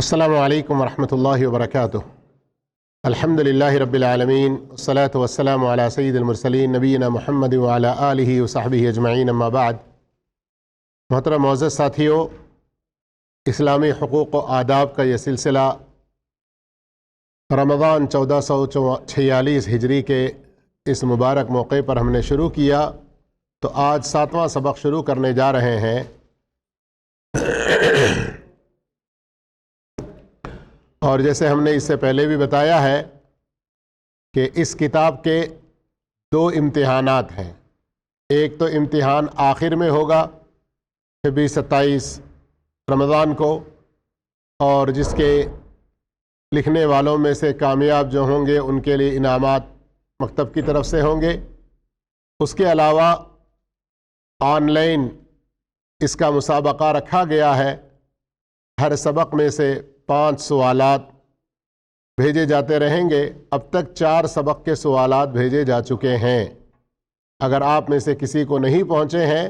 السلام علیکم ورحمۃ اللہ وبرکاتہ۔ الحمد للہ رب العالمین والصلاة والسلام علی سید المرسلین نبینا محمد وعلی آلہ وصحبہ اجمعین، اما بعد۔ محترم معزز ساتھیو، اسلامی حقوق و آداب کا یہ سلسلہ رمضان 1446 ہجری کے اس مبارک موقع پر ہم نے شروع کیا، تو آج 7واں سبق شروع کرنے جا رہے ہیں۔ اور جیسے ہم نے اس سے پہلے بھی بتایا ہے کہ اس کتاب کے دو امتحانات ہیں۔ ایک تو امتحان آخر میں ہوگا 26-27 رمضان کو، اور جس کے لکھنے والوں میں سے کامیاب جو ہوں گے ان کے لیے انعامات مکتب کی طرف سے ہوں گے۔ اس کے علاوہ آن لائن اس کا مسابقہ رکھا گیا ہے۔ ہر سبق میں سے 5 سوالات بھیجے جاتے رہیں گے۔ اب تک 4 سبق کے سوالات بھیجے جا چکے ہیں۔ اگر آپ میں سے کسی کو نہیں پہنچے ہیں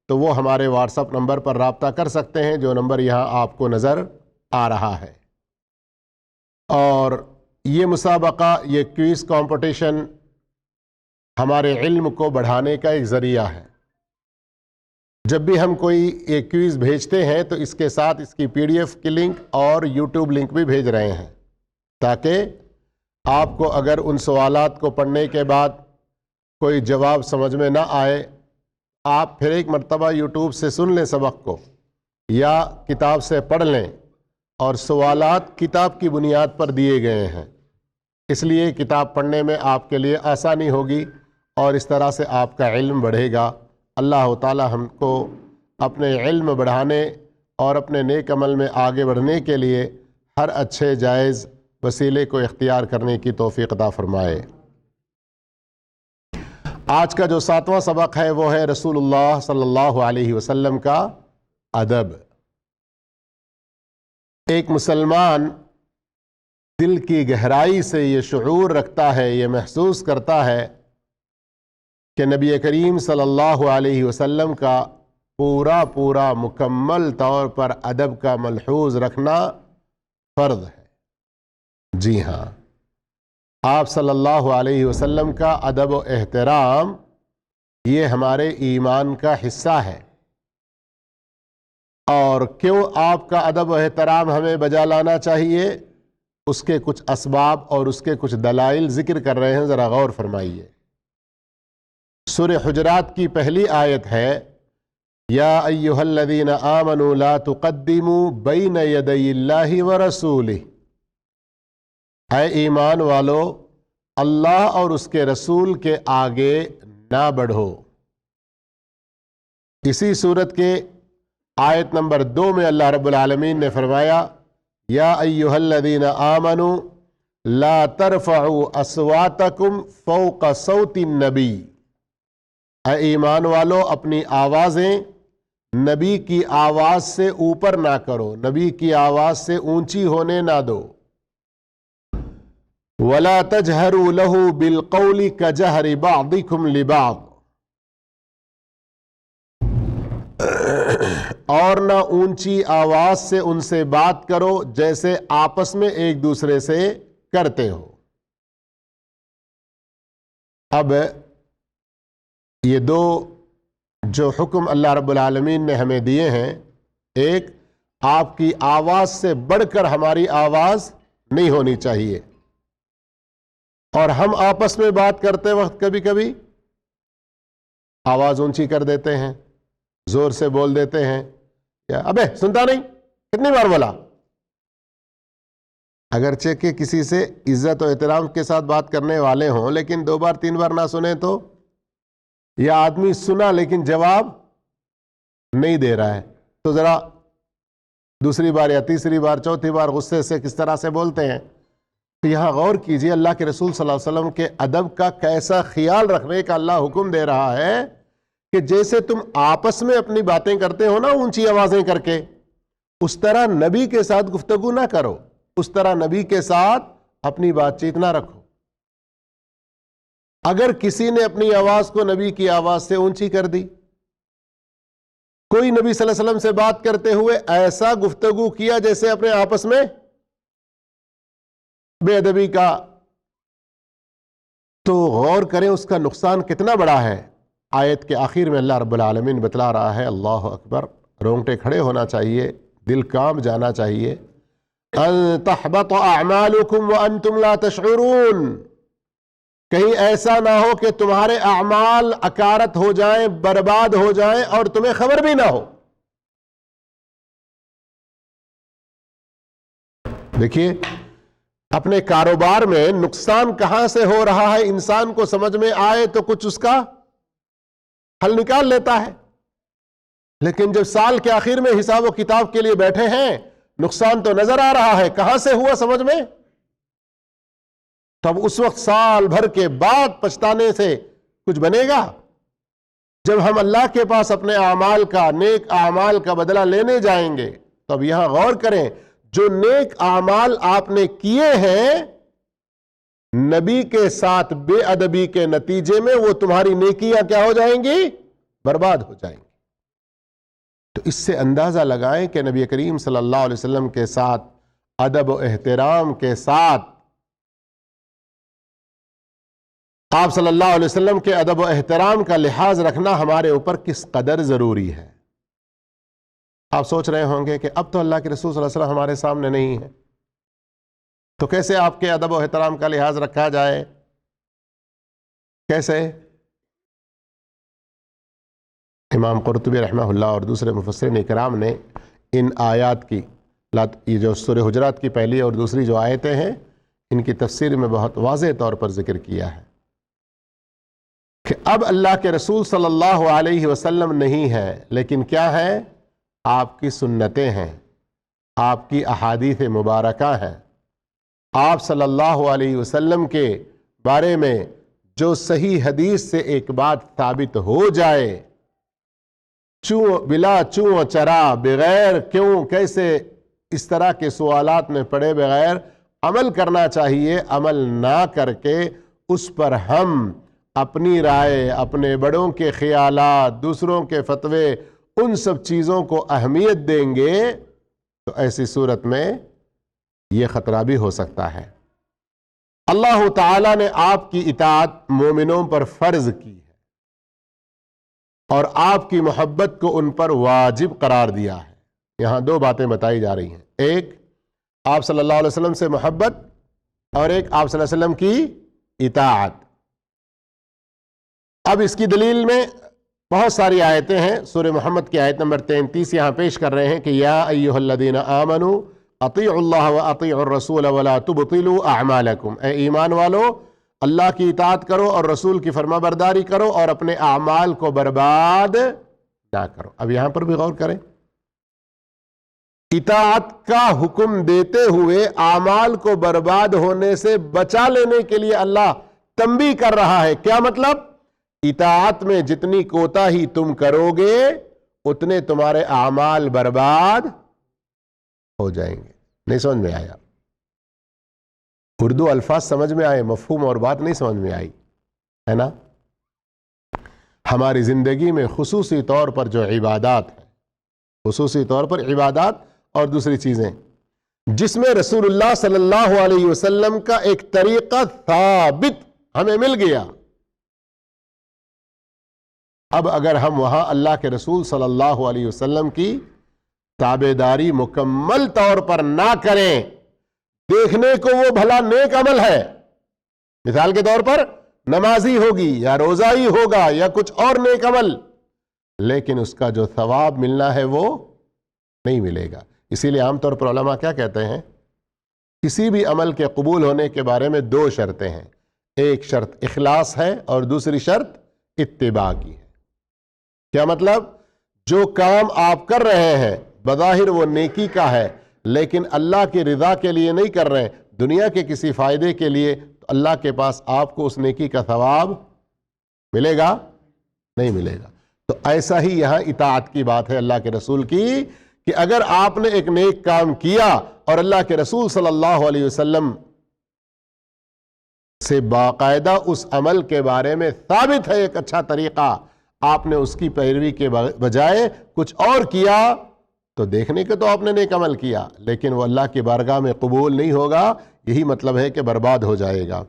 تو وہ ہمارے واٹس ایپ نمبر پر رابطہ کر سکتے ہیں، جو نمبر یہاں آپ کو نظر آ رہا ہے۔ اور یہ مسابقہ، یہ کوئز کمپٹیشن ہمارے علم کو بڑھانے کا ایک ذریعہ ہے۔ جب بھی ہم کوئی ایک کوئز بھیجتے ہیں تو اس کے ساتھ اس کی PDF کی لنک اور YouTube لنک بھی بھیج رہے ہیں، تاکہ آپ کو اگر ان سوالات کو پڑھنے کے بعد کوئی جواب سمجھ میں نہ آئے، آپ پھر ایک مرتبہ YouTube سے سن لیں سبق کو، یا کتاب سے پڑھ لیں۔ اور سوالات کتاب کی بنیاد پر دیے گئے ہیں، اس لیے کتاب پڑھنے میں آپ کے لیے آسانی ہوگی، اور اس طرح سے آپ کا علم بڑھے گا۔ اللہ تعالی ہم کو اپنے علم بڑھانے اور اپنے نیک عمل میں آگے بڑھنے کے لیے ہر اچھے جائز وسیلے کو اختیار کرنے کی توفیق عطا فرمائے۔ آج کا جو 7واں سبق ہے وہ ہے رسول اللہ صلی اللہ علیہ وسلم کا ادب۔ ایک مسلمان دل کی گہرائی سے یہ شعور رکھتا ہے، یہ محسوس کرتا ہے کہ نبی کریم صلی اللہ علیہ وسلم کا پورا مکمل طور پر ادب کا ملحوظ رکھنا فرض ہے۔ جی ہاں، آپ صلی اللہ علیہ وسلم کا ادب و احترام یہ ہمارے ایمان کا حصہ ہے۔ اور کیوں آپ کا ادب و احترام ہمیں بجا لانا چاہیے، اس کے کچھ اسباب اور اس کے کچھ دلائل ذکر کر رہے ہیں، ذرا غور فرمائیے۔ سورہ حجرات کی پہلی آیت ہے، یا ایھا الذین آمنوا لا تقدموا بین یدی اللہ ورسولہ۔ اے ایمان والو، اللہ اور اس کے رسول کے آگے نہ بڑھو۔ اسی صورت کے آیت نمبر 2 میں اللہ رب العالمین نے فرمایا، یا ایھا الذین آمنوا لا ترفعوا اصواتکم فوق صوت النبی۔ اے ایمان والو، اپنی آوازیں نبی کی آواز سے اوپر نہ کرو، نبی کی آواز سے اونچی ہونے نہ دو۔ وَلَا تَجْهَرُوا لَهُ بِالْقَوْلِ كَجَهْرِ بَعْضِكُمْ لِبَعْضٍ۔ اور نہ اونچی آواز سے ان سے بات کرو جیسے آپس میں ایک دوسرے سے کرتے ہو۔ اب یہ دو جو حکم اللہ رب العالمین نے ہمیں دیے ہیں، ایک، آپ کی آواز سے بڑھ کر ہماری آواز نہیں ہونی چاہیے۔ اور ہم آپس میں بات کرتے وقت کبھی کبھی آواز اونچی کر دیتے ہیں، زور سے بول دیتے ہیں، یا ابے سنتا نہیں، کتنی بار بولا۔ اگرچہ کہ کسی سے عزت و احترام کے ساتھ بات کرنے والے ہوں، لیکن 2 بار 3 بار نہ سنیں تو، یا آدمی سنا لیکن جواب نہیں دے رہا ہے، تو ذرا دوسری بار یا تیسری بار چوتھی بار غصے سے کس طرح سے بولتے ہیں۔ تو یہاں غور کیجئے، اللہ کے رسول صلی اللہ علیہ وسلم کے ادب کا کیسا خیال رکھنے کا اللہ حکم دے رہا ہے کہ جیسے تم آپس میں اپنی باتیں کرتے ہو نا اونچی آوازیں کر کے، اس طرح نبی کے ساتھ گفتگو نہ کرو، اس طرح نبی کے ساتھ اپنی بات چیت نہ رکھو۔ اگر کسی نے اپنی آواز کو نبی کی آواز سے اونچی کر دی، کوئی نبی صلی اللہ علیہ وسلم سے بات کرتے ہوئے ایسا گفتگو کیا جیسے اپنے آپس میں بے ادبی کا، تو غور کریں اس کا نقصان کتنا بڑا ہے۔ آیت کے آخر میں اللہ رب العالمین بتلا رہا ہے، اللہ اکبر، رونگٹے کھڑے ہونا چاہیے، دل کانپ جانا چاہیے، ان تحبط اعمالکم وانتم لا تشعرون، کہیں ایسا نہ ہو کہ تمہارے اعمال اکارت ہو جائیں، برباد ہو جائیں اور تمہیں خبر بھی نہ ہو۔ دیکھیے اپنے کاروبار میں نقصان کہاں سے ہو رہا ہے انسان کو سمجھ میں آئے تو کچھ اس کا حل نکال لیتا ہے، لیکن جب سال کے آخر میں حساب و کتاب کے لیے بیٹھے ہیں، نقصان تو نظر آ رہا ہے، کہاں سے ہوا سمجھ میں؟ تب اس وقت سال بھر کے بعد پچھتانے سے کچھ بنے گا؟ جب ہم اللہ کے پاس اپنے اعمال کا، نیک اعمال کا بدلہ لینے جائیں گے، تو اب یہاں غور کریں، جو نیک اعمال آپ نے کیے ہیں نبی کے ساتھ بے ادبی کے نتیجے میں، وہ تمہاری نیکیاں کیا ہو جائیں گی؟ برباد ہو جائیں گی۔ تو اس سے اندازہ لگائیں کہ نبی کریم صلی اللہ علیہ وسلم کے ساتھ ادب و احترام کے ساتھ، آپ صلی اللہ علیہ وسلم کے ادب و احترام کا لحاظ رکھنا ہمارے اوپر کس قدر ضروری ہے۔ آپ سوچ رہے ہوں گے کہ اب تو اللہ کے رسول صلی اللہ علیہ وسلم ہمارے سامنے نہیں ہے، تو کیسے آپ کے ادب و احترام کا لحاظ رکھا جائے؟ کیسے؟ امام قرطبی رحمہ اللہ اور دوسرے مفسرین کرام نے ان آیات کی، یہ جو سورہ حجرات کی پہلی اور دوسری جو آیتیں ہیں، ان کی تفسیر میں بہت واضح طور پر ذکر کیا ہے کہ اب اللہ کے رسول صلی اللہ علیہ وسلم نہیں ہے، لیکن کیا ہے؟ آپ کی سنتیں ہیں، آپ کی احادیث مبارکہ ہیں۔ آپ صلی اللہ علیہ وسلم کے بارے میں جو صحیح حدیث سے ایک بات ثابت ہو جائے، بلا چوں چرا، بغیر کیوں کیسے اس طرح کے سوالات میں پڑے بغیر عمل کرنا چاہیے، عمل نہ کر کے اس پر ہم اپنی رائے، اپنے بڑوں کے خیالات، دوسروں کے فتوے، ان سب چیزوں کو اہمیت دیں گے، تو ایسی صورت میں یہ خطرہ بھی ہو سکتا ہے۔ اللہ تعالیٰ نے آپ کی اطاعت مومنوں پر فرض کی ہے اور آپ کی محبت کو ان پر واجب قرار دیا ہے۔ یہاں دو باتیں بتائی جا رہی ہیں، ایک آپ صلی اللہ علیہ وسلم سے محبت، اور ایک آپ صلی اللہ علیہ وسلم کی اطاعت۔ اب اس کی دلیل میں بہت ساری آیتیں ہیں۔ سورہ محمد کی آیت نمبر 33 یہاں پیش کر رہے ہیں کہ یا ایھا الذین آمنوا اطیعوا اللہ واطیعوا الرسول ولا تبطلوا اعمالکم، اے ایمان والو اللہ کی اطاعت کرو اور رسول کی فرما برداری کرو اور اپنے اعمال کو برباد نہ کرو۔ اب یہاں پر بھی غور کریں، اطاعت کا حکم دیتے ہوئے اعمال کو برباد ہونے سے بچا لینے کے لیے اللہ تنبیہ کر رہا ہے۔ کیا مطلب؟ اطاعت میں جتنی کوتاہی تم کرو گے اتنے تمہارے اعمال برباد ہو جائیں گے۔ نہیں سمجھ میں آیا؟ اردو الفاظ سمجھ میں آئے، مفہوم اور بات نہیں سمجھ میں آئی ہے نا؟ ہماری زندگی میں خصوصی طور پر جو عبادات ہیں، خصوصی طور پر عبادات اور دوسری چیزیں جس میں رسول اللہ صلی اللہ علیہ وسلم کا ایک طریقہ ثابت ہمیں مل گیا، اب اگر ہم وہاں اللہ کے رسول صلی اللہ علیہ وسلم کی تابعداری مکمل طور پر نہ کریں، دیکھنے کو وہ بھلا نیک عمل ہے، مثال کے طور پر نمازی ہوگی یا روزائی ہوگا یا کچھ اور نیک عمل، لیکن اس کا جو ثواب ملنا ہے وہ نہیں ملے گا۔ اسی لیے عام طور پر علماء کیا کہتے ہیں، کسی بھی عمل کے قبول ہونے کے بارے میں دو شرطیں ہیں، ایک شرط اخلاص ہے اور دوسری شرط اتباع کی ہے۔ کیا مطلب؟ جو کام آپ کر رہے ہیں بظاہر وہ نیکی کا ہے، لیکن اللہ کی رضا کے لیے نہیں کر رہے ہیں، دنیا کے کسی فائدے کے لیے، تو اللہ کے پاس آپ کو اس نیکی کا ثواب ملے گا؟ نہیں ملے گا۔ تو ایسا ہی یہاں اطاعت کی بات ہے اللہ کے رسول کی، کہ اگر آپ نے ایک نیک کام کیا اور اللہ کے رسول صلی اللہ علیہ وسلم سے باقاعدہ اس عمل کے بارے میں ثابت ہے ایک اچھا طریقہ، آپ نے اس کی پیروی کے بجائے کچھ اور کیا تو دیکھنے کے تو آپ نے نیک عمل کیا لیکن وہ اللہ کی بارگاہ میں قبول نہیں ہوگا، یہی مطلب ہے کہ برباد ہو جائے گا۔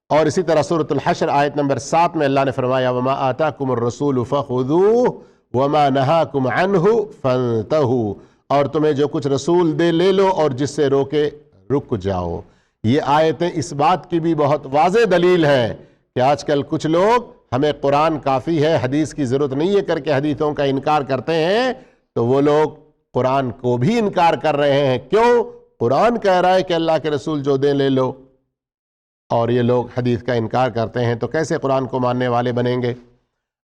اور اسی طرح سورۃ الحشر آیت نمبر 7 میں اللہ نے فرمایا وَمَا آتَاكُمُ الرَّسُولُ فَخُذُوهُ وَمَا نَهَاكُمْ عَنْهُ فَانْتَهُوا، اور تمہیں جو کچھ رسول دے لے لو اور جس سے روکے رک جاؤ۔ یہ آیتیں اس بات کی بھی بہت واضح دلیل ہے کہ آج کل کچھ لوگ ہمیں قرآن کافی ہے، حدیث کی ضرورت نہیں ہے کر کے حدیثوں کا انکار کرتے ہیں، تو وہ لوگ قرآن کو بھی انکار کر رہے ہیں۔ کیوں؟ قرآن کہہ رہا ہے کہ اللہ کے رسول جو دیں لے لو، اور یہ لوگ حدیث کا انکار کرتے ہیں، تو کیسے قرآن کو ماننے والے بنیں گے؟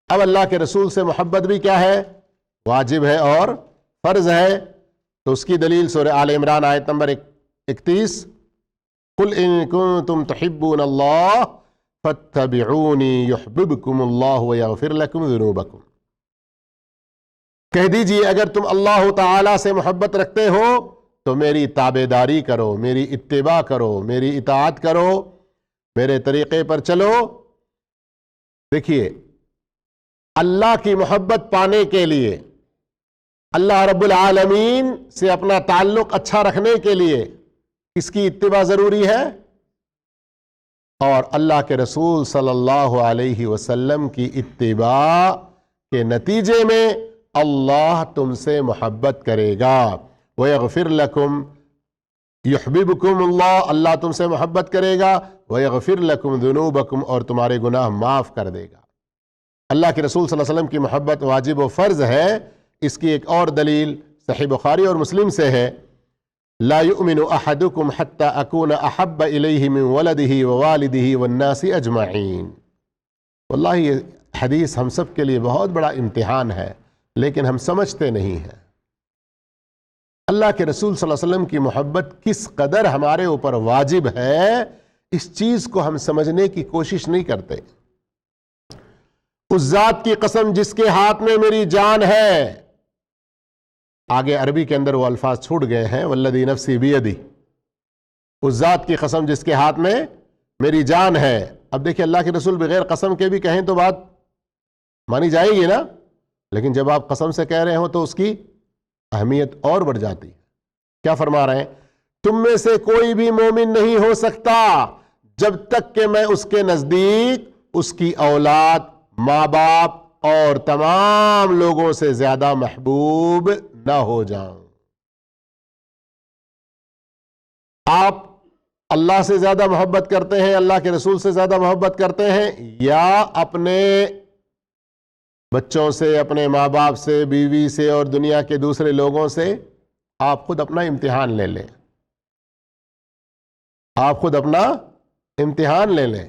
اب اللہ کے رسول سے محبت بھی کیا ہے؟ واجب ہے اور فرض ہے۔ تو اس کی دلیل سورہ آل عمران آیت نمبر 31، قُلْ إِن كُنتُمْ تُحِبُّونَ اللَّهَ فَاتَّبِعُونِي يُحْبِبْكُمُ اللَّهُ وَيَغْفِرْ لَكُمْ ذُنُوبَكُمْ۔ کہہ دیجئے اگر تم اللہ تعالی سے محبت رکھتے ہو تو میری تابعداری کرو، میری اتباع کرو، میری اطاعت کرو، میرے طریقے پر چلو۔ دیکھیے، اللہ کی محبت پانے کے لیے، اللہ رب العالمین سے اپنا تعلق اچھا رکھنے کے لیے کس کی اتباع ضروری ہے؟ اور اللہ کے رسول صلی اللہ علیہ وسلم کی اتباع کے نتیجے میں اللہ تم سے محبت کرے گا۔ وَيَغْفِرْ لَكُمْ، يُحْبِبْكُمُ اللہ، اللہ تم سے محبت کرے گا، وَيَغْفِرْ لَكُمْ ذُنُوبَكُمْ، اور تمہارے گناہ معاف کر دے گا۔ اللہ کے رسول صلی اللہ علیہ وسلم کی محبت واجب و فرض ہے۔ اس کی ایک اور دلیل صحیح بخاری اور مسلم سے ہے، لا يؤمن احدكم حتى اكون احب اليه من ولده ووالده والناس اجمعین۔ واللہ یہ حدیث ہم سب کے لیے بہت بڑا امتحان ہے، لیکن ہم سمجھتے نہیں ہیں اللہ کے رسول صلی اللہ علیہ وسلم کی محبت کس قدر ہمارے اوپر واجب ہے، اس چیز کو ہم سمجھنے کی کوشش نہیں کرتے۔ اس ذات کی قسم جس کے ہاتھ میں میری جان ہے، آگے عربی کے اندر وہ الفاظ چھوٹ گئے ہیں، والذی نفسی بیدی، اس ذات کی قسم جس کے ہاتھ میں میری جان ہے۔ اب دیکھیں اللہ کے رسول بغیر قسم کے بھی کہیں تو بات مانی جائے گی نا، لیکن جب آپ قسم سے کہہ رہے ہو تو اس کی اہمیت اور بڑھ جاتی ہے۔ کیا فرما رہے ہیں؟ تم میں سے کوئی بھی مومن نہیں ہو سکتا جب تک کہ میں اس کے نزدیک اس کی اولاد، ماں باپ اور تمام لوگوں سے زیادہ محبوب نہ ہو جاؤں۔ آپ اللہ سے زیادہ محبت کرتے ہیں، اللہ کے رسول سے زیادہ محبت کرتے ہیں، یا اپنے بچوں سے، اپنے ماں باپ سے، بیوی سے اور دنیا کے دوسرے لوگوں سے؟ آپ خود اپنا امتحان لے لیں، آپ خود اپنا امتحان لے لیں۔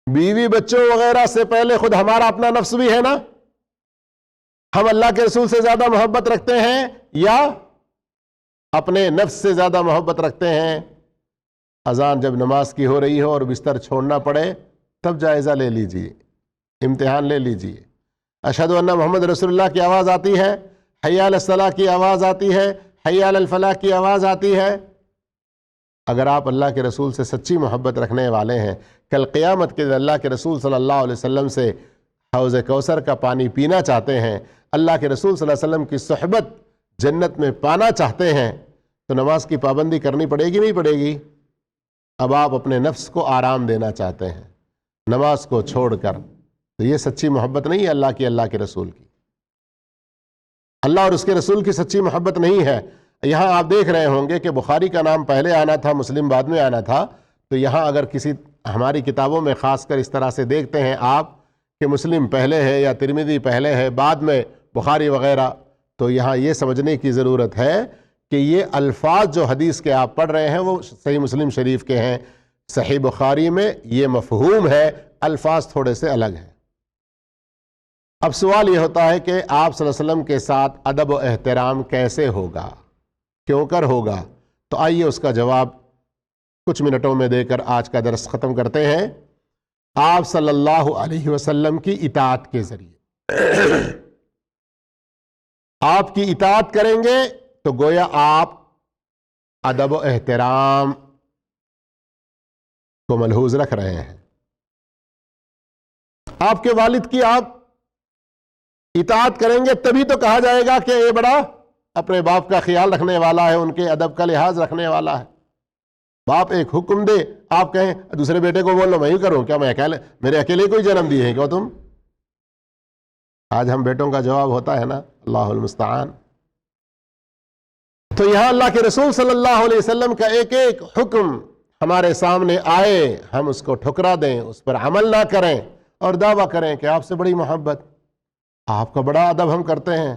بیوی بچوں وغیرہ سے پہلے خود ہمارا اپنا نفس بھی ہے نا، ہم اللہ کے رسول سے زیادہ محبت رکھتے ہیں یا اپنے نفس سے زیادہ محبت رکھتے ہیں؟ اذان جب نماز کی ہو رہی ہو اور بستر چھوڑنا پڑے تب جائزہ لے لیجئے، امتحان لے لیجئے۔ اشہد ان محمد رسول اللہ کی آواز آتی ہے، حی علی الصلاۃ کی آواز آتی ہے، حی علی الفلاح کی آواز آتی ہے۔ اگر آپ اللہ کے رسول سے سچی محبت رکھنے والے ہیں، کل قیامت کے دن اللہ کے رسول صلی اللہ علیہ وسلم سے حوض کوثر کا پانی پینا چاہتے ہیں، اللہ کے رسول صلی اللہ علیہ وسلم کی صحبت جنت میں پانا چاہتے ہیں، تو نماز کی پابندی کرنی پڑے گی نہیں پڑے گی؟ اب آپ اپنے نفس کو آرام دینا چاہتے ہیں نماز کو چھوڑ کر، تو یہ سچی محبت نہیں ہے اللہ کی، اللہ کے رسول کی۔ اللہ اور اس کے رسول کی سچی محبت نہیں ہے۔ یہاں آپ دیکھ رہے ہوں گے کہ بخاری کا نام پہلے آنا تھا، مسلم بعد میں آنا تھا، تو یہاں اگر کسی ہماری کتابوں میں خاص کر اس طرح سے دیکھتے ہیں آپ کہ مسلم پہلے ہے یا ترمذی پہلے ہے بعد میں بخاری وغیرہ، تو یہاں یہ سمجھنے کی ضرورت ہے کہ یہ الفاظ جو حدیث کے آپ پڑھ رہے ہیں وہ صحیح مسلم شریف کے ہیں، صحیح بخاری میں یہ مفہوم ہے، الفاظ تھوڑے سے الگ ہیں۔ اب سوال یہ ہوتا ہے کہ آپ صلی اللہ علیہ وسلم کے ساتھ ادب و احترام کیسے ہوگا، کیوں کر ہوگا؟ تو آئیے اس کا جواب کچھ منٹوں میں دے کر آج کا درس ختم کرتے ہیں۔ آپ صلی اللہ علیہ وسلم کی اطاعت کے ذریعے آپ کی اطاعت کریں گے تو گویا آپ ادب و احترام کو ملحوظ رکھ رہے ہیں۔ آپ کے والد کی آپ اطاعت کریں گے تبھی تو کہا جائے گا کہ یہ بڑا اپنے باپ کا خیال رکھنے والا ہے، ان کے ادب کا لحاظ رکھنے والا ہے۔ باپ ایک حکم دے، آپ کہیں دوسرے بیٹے کو بول لو میں ہی کروں، کیا میں اکیلے، میرے اکیلے کوئی جنم دیے ہیں کیا تم؟ آج ہم بیٹوں کا جواب ہوتا ہے نا، اللہ المستعان۔ تو یہاں اللہ کے رسول صلی اللہ علیہ وسلم کا ایک ایک حکم ہمارے سامنے آئے، ہم اس کو ٹھکرا دیں، اس پر عمل نہ کریں اور دعویٰ کریں کہ آپ سے بڑی محبت، آپ کا بڑا ادب ہم کرتے ہیں۔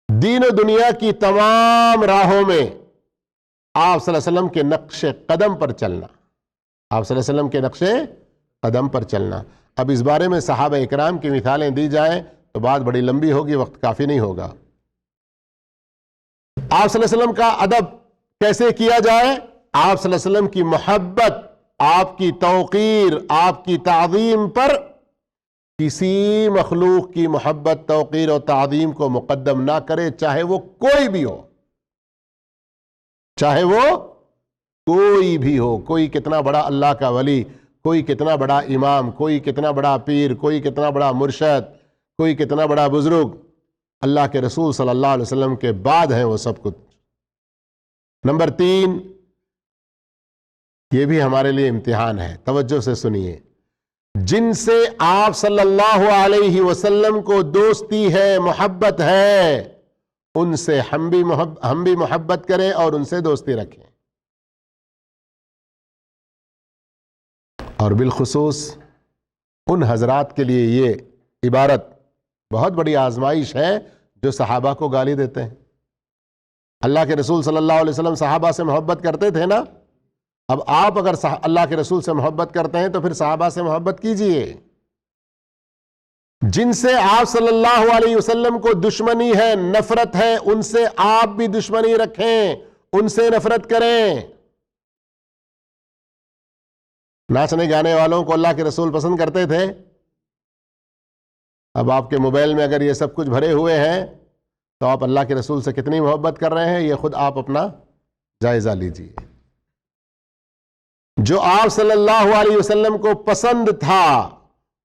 دین و دنیا کی تمام راہوں میں آپ صلی اللہ علیہ وسلم کے نقش قدم پر چلنا، آپ صلی اللہ علیہ وسلم کے نقش قدم پر چلنا۔ اب اس بارے میں صحابہ اکرام کی مثالیں دی جائیں تو بات بڑی لمبی ہوگی، وقت کافی نہیں ہوگا۔ آپ صلی اللہ علیہ وسلم کا ادب کیسے کیا جائے؟ آپ صلی اللہ علیہ وسلم کی محبت، آپ کی توقیر، آپ کی تعظیم پر کسی مخلوق کی محبت، توقیر اور تعظیم کو مقدم نہ کرے، چاہے وہ کوئی بھی ہو، چاہے وہ کوئی بھی ہو، کوئی کتنا بڑا اللہ کا ولی، کوئی کتنا بڑا امام، کوئی کتنا بڑا پیر، کوئی کتنا بڑا مرشد، کوئی کتنا بڑا بزرگ، اللہ کے رسول صلی اللہ علیہ وسلم کے بعد ہیں وہ سب کچھ۔ نمبر 3، یہ بھی ہمارے لیے امتحان ہے، توجہ سے سنیے۔ جن سے آپ صلی اللہ علیہ وسلم کو دوستی ہے، محبت ہے، ان سے ہم بھی محبت کریں اور ان سے دوستی رکھیں۔ اور بالخصوص ان حضرات کے لیے یہ عبارت بہت بڑی آزمائش ہے جو صحابہ کو گالی دیتے ہیں۔ اللہ کے رسول صلی اللہ علیہ وسلم صحابہ سے محبت کرتے تھے نا، اب آپ اگر اللہ کے رسول سے محبت کرتے ہیں تو پھر صحابہ سے محبت کیجئے۔ جن سے آپ صلی اللہ علیہ وسلم کو دشمنی ہے، نفرت ہے، ان سے آپ بھی دشمنی رکھیں، ان سے نفرت کریں۔ ناچنے گانے والوں کو اللہ کے رسول پسند کرتے تھے، اب آپ کے موبائل میں اگر یہ سب کچھ بھرے ہوئے ہیں تو آپ اللہ کے رسول سے کتنی محبت کر رہے ہیں، یہ خود آپ اپنا جائزہ لیجئے۔ جو آپ صلی اللہ علیہ وسلم کو پسند تھا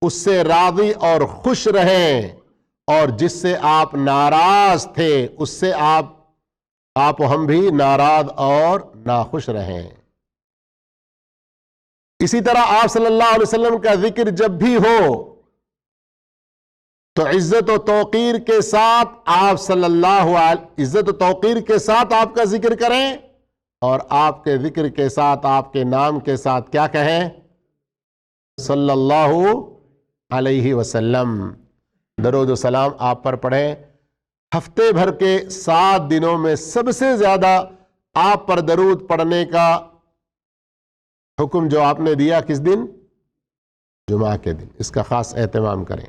اس سے راضی اور خوش رہیں، اور جس سے آپ ناراض تھے اس سے آپ ہم بھی ناراض اور ناخوش رہیں۔ اسی طرح آپ صلی اللہ علیہ وسلم کا ذکر جب بھی ہو تو عزت و توقیر کے ساتھ آپ صلی اللہ علیہ عزت و توقیر کے ساتھ آپ کا ذکر کریں، اور آپ کے ذکر کے ساتھ، آپ کے نام کے ساتھ کیا کہیں؟ صلی اللہ علیہ وسلم۔ درود و سلام آپ پر پڑھیں۔ ہفتے بھر کے 7 دنوں میں سب سے زیادہ آپ پر درود پڑھنے کا حکم جو آپ نے دیا کس دن؟ جمعہ کے دن۔ اس کا خاص اہتمام کریں۔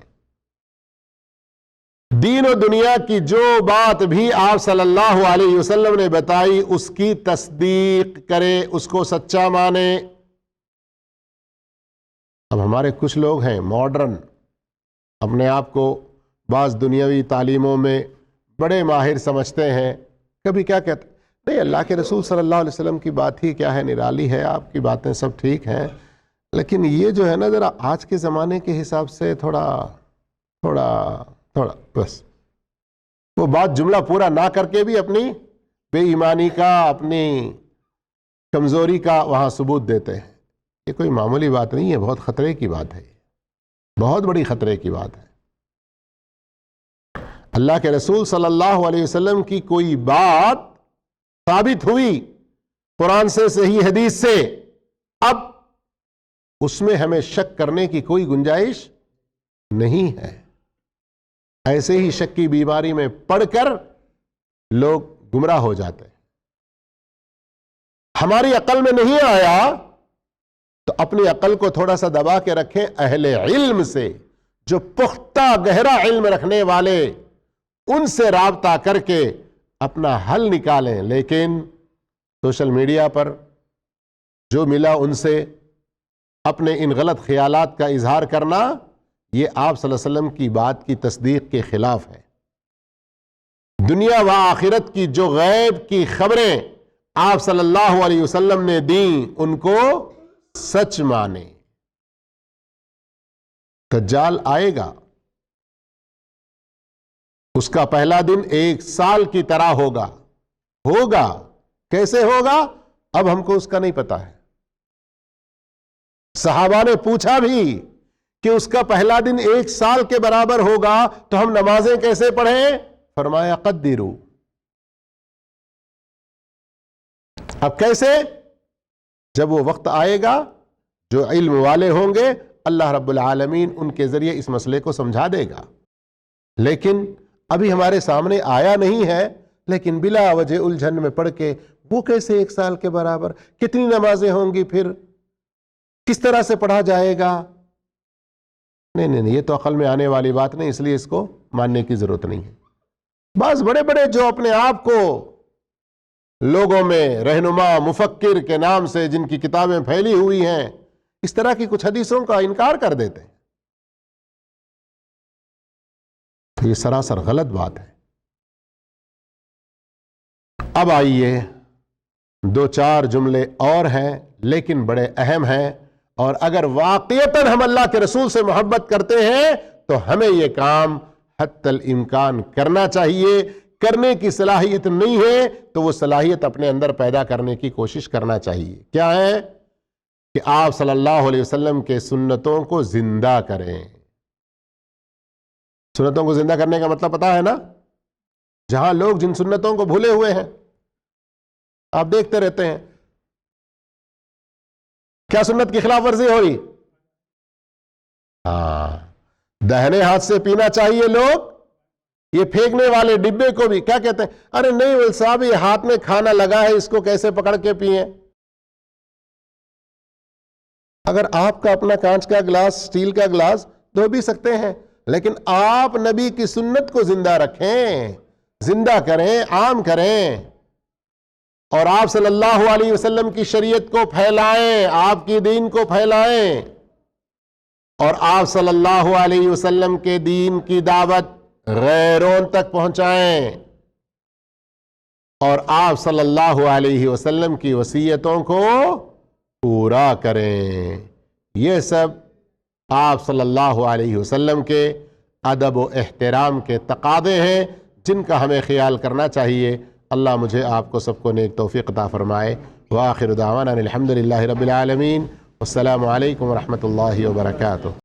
دین و دنیا کی جو بات بھی آپ صلی اللہ علیہ وسلم نے بتائی اس کی تصدیق کرے، اس کو سچا مانے۔ اب ہمارے کچھ لوگ ہیں ماڈرن، اپنے آپ کو بعض دنیاوی تعلیموں میں بڑے ماہر سمجھتے ہیں، کبھی کیا کہتے ہیں، نہیں اللہ کے رسول صلی اللہ علیہ وسلم کی بات ہی کیا ہے، نرالی ہے، آپ کی باتیں سب ٹھیک ہیں، لیکن یہ جو ہے نا ذرا آج کے زمانے کے حساب سے تھوڑا بس وہ بات جملہ پورا نہ کر کے بھی اپنی بے ایمانی کا، اپنی کمزوری کا وہاں ثبوت دیتے ہیں۔ یہ کوئی معمولی بات نہیں ہے، بہت خطرے کی بات ہے، بہت بڑی خطرے کی بات ہے۔ اللہ کے رسول صلی اللہ علیہ وسلم کی کوئی بات ثابت ہوئی قرآن سے، صحیح حدیث سے، اب اس میں ہمیں شک کرنے کی کوئی گنجائش نہیں ہے۔ ایسے ہی شک کی بیماری میں پڑھ کر لوگ گمراہ ہو جاتے ہیں۔ ہماری عقل میں نہیں آیا تو اپنی عقل کو تھوڑا سا دبا کے رکھیں، اہل علم سے، جو پختہ گہرا علم رکھنے والے، ان سے رابطہ کر کے اپنا حل نکالیں۔ لیکن سوشل میڈیا پر جو ملا ان سے اپنے ان غلط خیالات کا اظہار کرنا، یہ آپ صلی اللہ علیہ وسلم کی بات کی تصدیق کے خلاف ہے۔ دنیا و آخرت کی جو غیب کی خبریں آپ صلی اللہ علیہ وسلم نے دیں ان کو سچ مانیں۔ دجال آئے گا، اس کا پہلا دن 1 سال کی طرح ہوگا. کیسے ہوگا اب ہم کو اس کا نہیں پتا ہے. صحابہ نے پوچھا بھی کہ اس کا پہلا دن 1 سال کے برابر ہوگا تو ہم نمازیں کیسے پڑھیں؟ فرمایا قدروا. اب کیسے؟ جب وہ وقت آئے گا جو علم والے ہوں گے اللہ رب العالمین ان کے ذریعے اس مسئلے کو سمجھا دے گا. لیکن ابھی ہمارے سامنے آیا نہیں ہے، لیکن بلا وجہ الجھن میں پڑھ کے وہ کیسے 1 سال کے برابر، کتنی نمازیں ہوں گی، پھر کس طرح سے پڑھا جائے گا؟ نہیں، یہ تو عقل میں آنے والی بات نہیں، اس لیے اس کو ماننے کی ضرورت نہیں ہے. بعض بڑے بڑے جو اپنے آپ کو لوگوں میں رہنما مفکر کے نام سے جن کی کتابیں پھیلی ہوئی ہیں، اس طرح کی کچھ حدیثوں کا انکار کر دیتے ہیں. تو یہ سراسر غلط بات ہے. اب آئیے 2-4 جملے اور ہیں لیکن بڑے اہم ہیں، اور اگر واقعتاً ہم اللہ کے رسول سے محبت کرتے ہیں تو ہمیں یہ کام حتی الامکان کرنا چاہیے. کرنے کی صلاحیت نہیں ہے تو وہ صلاحیت اپنے اندر پیدا کرنے کی کوشش کرنا چاہیے. کیا ہے؟ کہ آپ صلی اللہ علیہ وسلم کے سنتوں کو زندہ کریں. سنتوں کو زندہ کرنے کا مطلب پتا ہے نا؟ جہاں لوگ جن سنتوں کو بھولے ہوئے ہیں، آپ دیکھتے رہتے ہیں کیا سنت کی خلاف ورزی ہو رہی؟ دہنے ہاتھ سے پینا چاہیے. لوگ یہ پھینکنے والے ڈبے کو بھی کیا کہتے ہیں؟ ارے نہیں وہ صاحب یہ ہاتھ میں کھانا لگا ہے، اس کو کیسے پکڑ کے پئیں؟ اگر آپ کا اپنا کانچ کا گلاس، سٹیل کا گلاس دھو بھی سکتے ہیں، لیکن آپ نبی کی سنت کو زندہ رکھیں، زندہ کریں، عام کریں، اور آپ صلی اللہ علیہ وسلم کی شریعت کو پھیلائیں، آپ کی دین کو پھیلائیں، اور آپ صلی اللہ علیہ وسلم کے دین کی دعوت غیروں تک پہنچائیں، اور آپ صلی اللہ علیہ وسلم کی وصیتوں کو پورا کریں. یہ سب آپ صلی اللہ علیہ وسلم کے ادب و احترام کے تقاضے ہیں جن کا ہمیں خیال کرنا چاہیے. اللہ مجھے آپ کو سب کو نیک توفیق عطا فرمائے. وآخر دعوانا الحمد للہ رب العالمین. والسلام علیکم ورحمۃ اللہ وبرکاتہ.